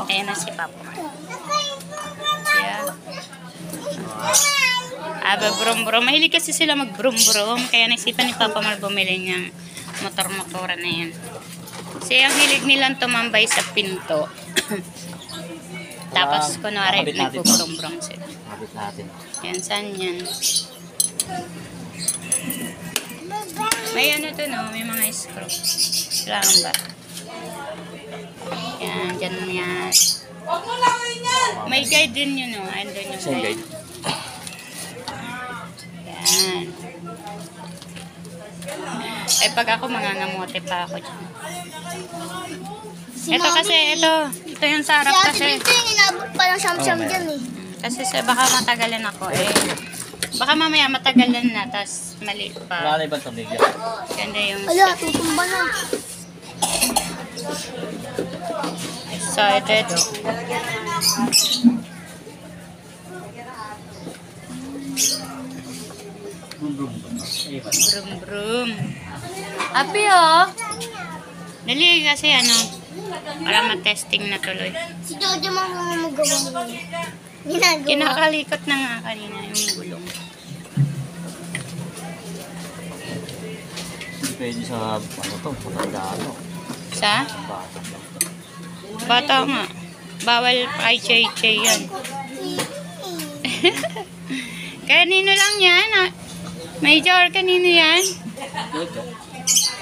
Ayan na si Papa Mar. Yeah. Brum-brum. Mahilig kasi sila mag-brum-brum. Kaya naisipan ni Papa Mar bumili niyang motor-motora na yan. Kasi ang hilig nilang tumambay sa pinto. Tapos kunwari nag-brum-brum sila. Habit natin. Yan, saan yan? May ano to no? May mga screw. Kailangan ba? Yan, dyan yan. May guide din yun no? Andun yung guide. Yan. Eh pag ako mangangamote pa ako dyan. Ito kasi, ito yung sarap kasi. Ito yung inabot pa ng siyam-siyam dyan eh. Kasi baka matagalan ako eh. Baka mamaya matagalan na, tas mali pa. Wala na ibang tumigil. Ganda yung Ala, tutumba na. excited. Brum brum. Happy oh. Dali kasi ano, para matesting na tuloy. Si Jojo mo magawa mo. Ginagawa. Kinakalikot na nga kanina yung gulong. Pwede sa ano to, matanda ano. Sa? Bata. Bata nga. Bawal kay Chay yan. Kanino lang yan? Major, kanino yan?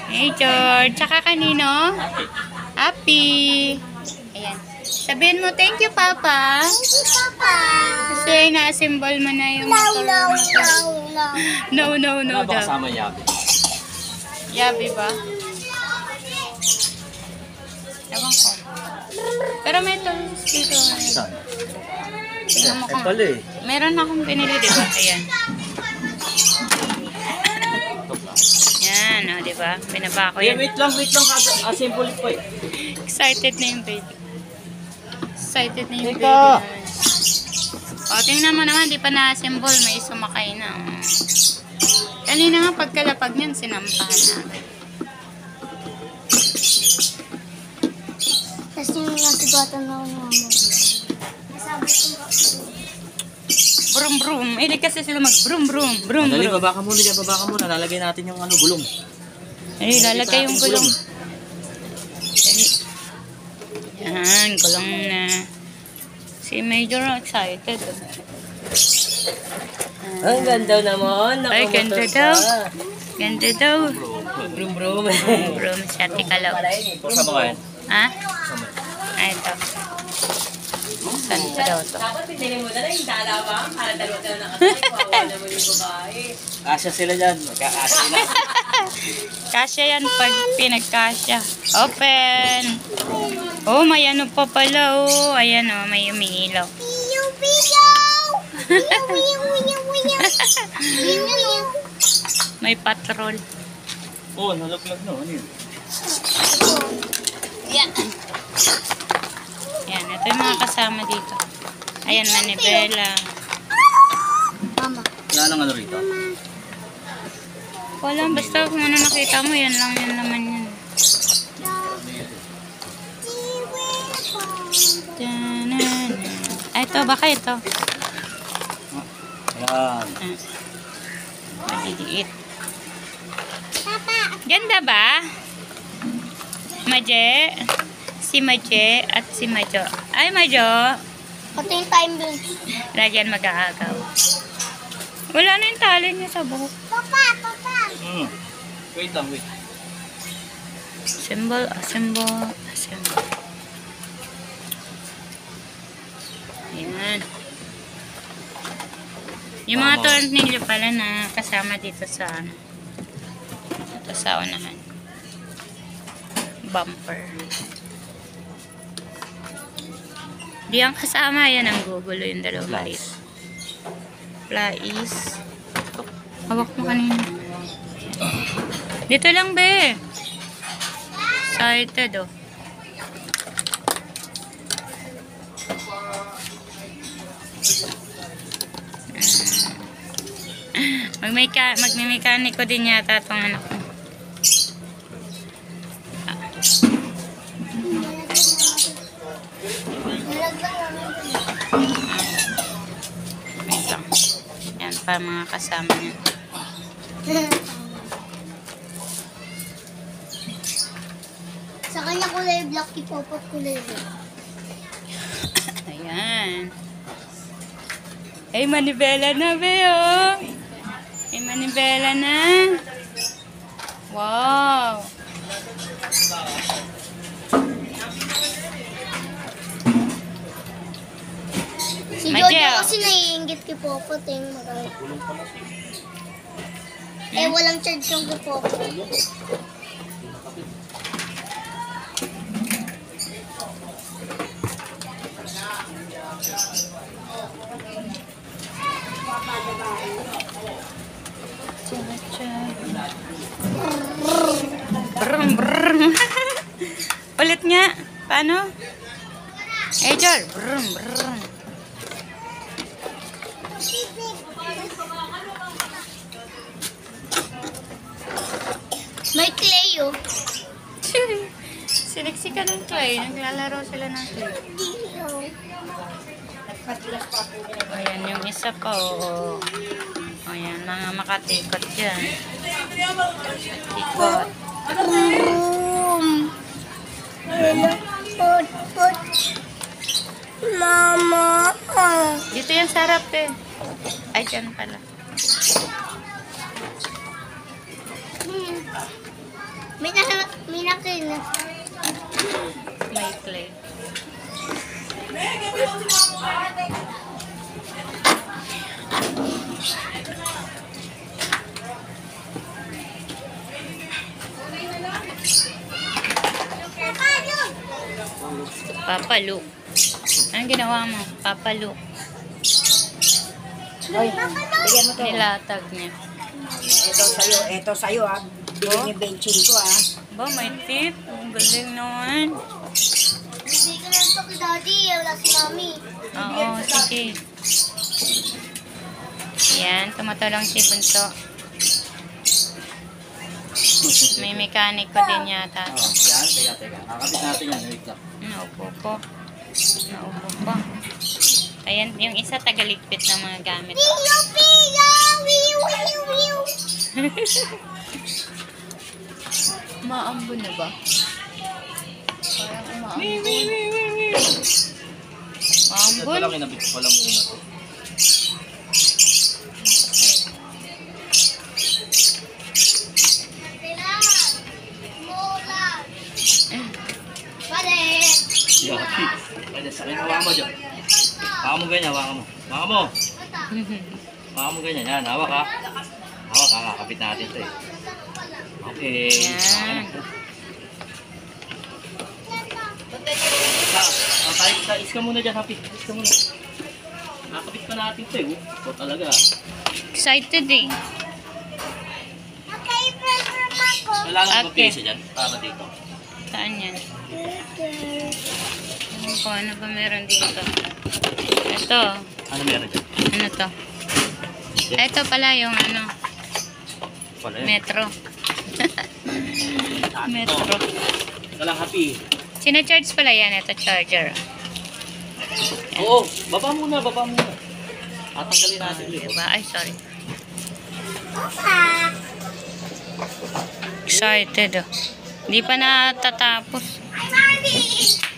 Major. Tsaka kanino? Happy. Ayan. Sabihin mo, thank you, Papa. Thank you, Papa. Kasi na-symbol mo na yung motor. No Wala ba daw. kasama yabi? Yabi ba? Ewan ko. Pero may tools dito. Saan? Tingnan mo kung... pala eh. Meron akong pinili, diba? Ayan. Yan, o, diba? Binaba ko yan. Wait lang. Simple po eh. Excited na yung baby. Excited na yung baby. Teka! O, tingnan mo naman, di pa na-assemble. May sumakay na. O. Kanina nga, pagkalapag niyan, sinampahan na. Tapos yung nasigatan na ako ng mama. Brum brum. Hilig kasi sila mag brum brum. Brum Dali, brum. baba ka muna. Lalagay natin yung ano, gulong. Ay, lalagay yung gulong. Dali. Yan, gulong na. Si Major excited. Ang ganda naman. Ay, ganda daw. Ganda daw. Brum brum. Brum si Ate Kalaw. Kasama ka yan. Ha? Ay, ito. Saan pa daw to? Dapat pinili mo na lang yung dalawa. Para dalawa ka na nakatay. Kawawa naman yung babae. Kasya sila dyan. Magkakasya na. Kasya yan pag pinagkasya. Open! Oh, may ano pa pala oh. Ayan oh, may umiilaw. May patrol. Oo, nalaglag na. Ano yun? Yan. Yan, ito yung mga kasama dito. Ayan, manibela. Mama. Wala nang ano rito. Wala, basta kung ano nakita mo, yan lang yan naman yan. Ay, ito, baka ito. Ayan. Maliliit. Ganda ba? Maje? Si Maje at si Majo. Ay, Majo. Pati yung time dun. Lagyan mag-aagaw. Wala na yung tali niya sa buhok. Papa. Wait lang. Assemble. Ayan. Yung mga tornilyo pala na kasama dito sa ano. Ito sa unahan. Bumper. Di ang kasama, yan ang gugulo yung dalawa maliit. Plais. Hawak mo kanina. Dito lang, be. Excited, oh. Magme-mekaniko din yata itong anak ko. Wait lang. Yan pa mga kasama niya. Sa kanya kulay black, ipopot kulay red. Ayan. Ay, manibela na, Beo. Ay, manibela na. Wow. Si May Jojo gel. kasi naiingit kay Popot eh. Eh, walang charge yung kay Popot. Brum, brum. Ulit nga. Paano? Jol. Brum, brum. May clay oh. Siniksika ng clay. Naglalaro sila ng clay. Ayan, yung isa pa, oo. Ayan, mga makatikot dyan. Tikot. Pot. Mama. Dito yung sarap eh. Ay, dyan pala. May nakina. May clay. Papa Luke. Anong ginawa mo? Papa Luke. Hoy, bigyan mo to. Nilatag niya. Ito sa'yo ah. Bigyan niyo 25 ah. Ba, may tip. Ang galing naman. Bibigyan ko lang ito kay Daddy. Wala si Mami. Oo, sige. Yan, tumatulong si Bunso. May mekaniko din yata. Oh, yan. Teka. Kakapit natin yan. Wait lang. Naupo po. Ayan, yung isa tagaligpit ng mga gamit. Maambo na ba? Parang umaambon. Ito Maambon? lang kinabit ko lang muna to. Yaki. Pwede sa akin. Hawakan mo dyan. Hawakan mo ganyan. Hawakan mo ganyan. Yan. Hawak ha. Hawak ha. Kakapit natin ito eh. Okay. Yan. Is ka muna dyan, Happy. Is ka muna. Nakapit pa natin ito eh. Ito talaga. Excited eh. Kailangan Okay. mag-pisa dyan. Para dito. Saan yan? Kung ano ba meron dito? Ito. Ano meron dyan? Ano to? Ito pala yung ano. Pala yun. Metro. Metro. Ika lang, Happy. Sina-charge pala yan. Ito charger. Oo. Baba muna. Tatanggalin natin ulit. Diba? Ay, sorry. Excited oh. Hindi pa natatapos. Mami!